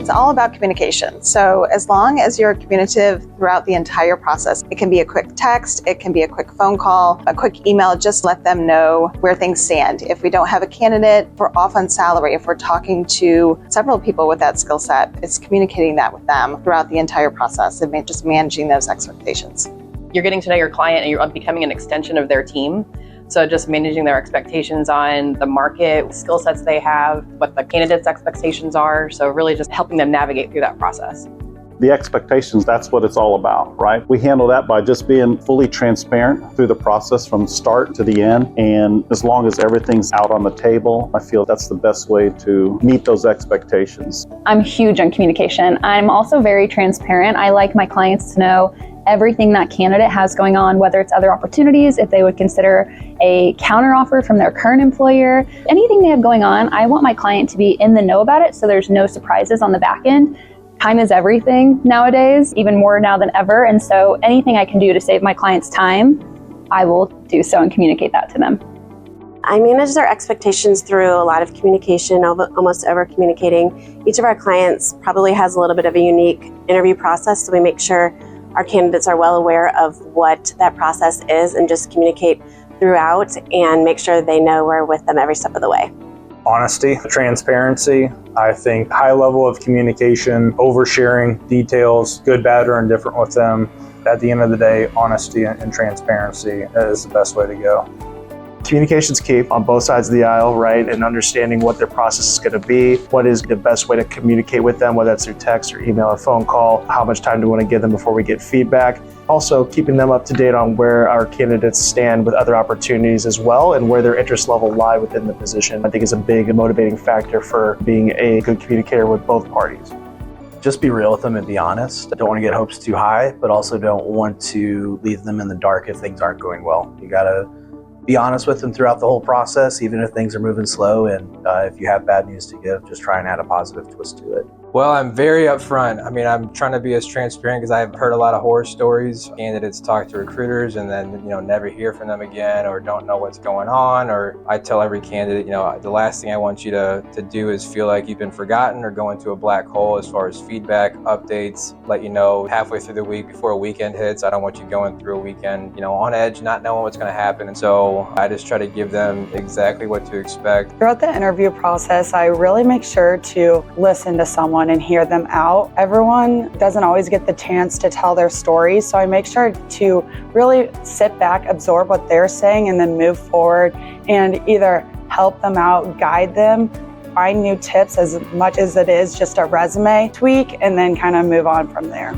It's all about communication. So as long as you're communicative throughout the entire process, it can be a quick text, it can be a quick phone call, a quick email, just let them know where things stand. If we don't have a candidate, if we're off on salary, if we're talking to several people with that skill set, it's communicating that with them throughout the entire process and just managing those expectations. You're getting to know your client and you're becoming an extension of their team. So just managing their expectations on the market, skill sets they have, what the candidate's expectations are. So really just helping them navigate through that process. The expectations, that's what it's all about, right? We handle that by just being fully transparent through the process from start to the end. And as long as everything's out on the table, I feel that's the best way to meet those expectations. I'm huge on communication. I'm also very transparent. I like my clients to know everything that candidate has going on, whether it's other opportunities, if they would consider a counteroffer from their current employer, anything they have going on. I want my client to be in the know about it so there's no surprises on the back end. Time is everything nowadays, even more now than ever. And so anything I can do to save my clients time, I will do so and communicate that to them. I manage their expectations through a lot of communication, almost over communicating. Each of our clients probably has a little bit of a unique interview process, so we make sure our candidates are well aware of what that process is and just communicate throughout and make sure they know we're with them every step of the way. Honesty, transparency, I think high level of communication, oversharing details, good, bad, or indifferent with them. At the end of the day, honesty and transparency is the best way to go. Communication's key on both sides of the aisle, right? And understanding what their process is going to be, what is the best way to communicate with them, whether that's through text or email or phone call, how much time do we want to give them before we get feedback. Also keeping them up to date on where our candidates stand with other opportunities as well and where their interest level lie within the position, I think is a big motivating factor for being a good communicator with both parties. Just be real with them and be honest. Don't want to get hopes too high, but also don't want to leave them in the dark if things aren't going well. You gotta be honest with them throughout the whole process, even if things are moving slow. And if you have bad news to give, just try and add a positive twist to it. Well, I'm very upfront. I mean, I'm trying to be as transparent because I've heard a lot of horror stories. Candidates talk to recruiters and then, never hear from them again or don't know what's going on. Or I tell every candidate, the last thing I want you to do is feel like you've been forgotten or go into a black hole as far as feedback, updates, let you know halfway through the week before a weekend hits. I don't want you going through a weekend, on edge, not knowing what's going to happen. And so I just try to give them exactly what to expect. Throughout the interview process, I really make sure to listen to someone and hear them out. Everyone doesn't always get the chance to tell their story, so I make sure to really sit back, absorb what they're saying, and then move forward and either help them out, guide them, find new tips as much as it is just a resume tweak, and then kind of move on from there.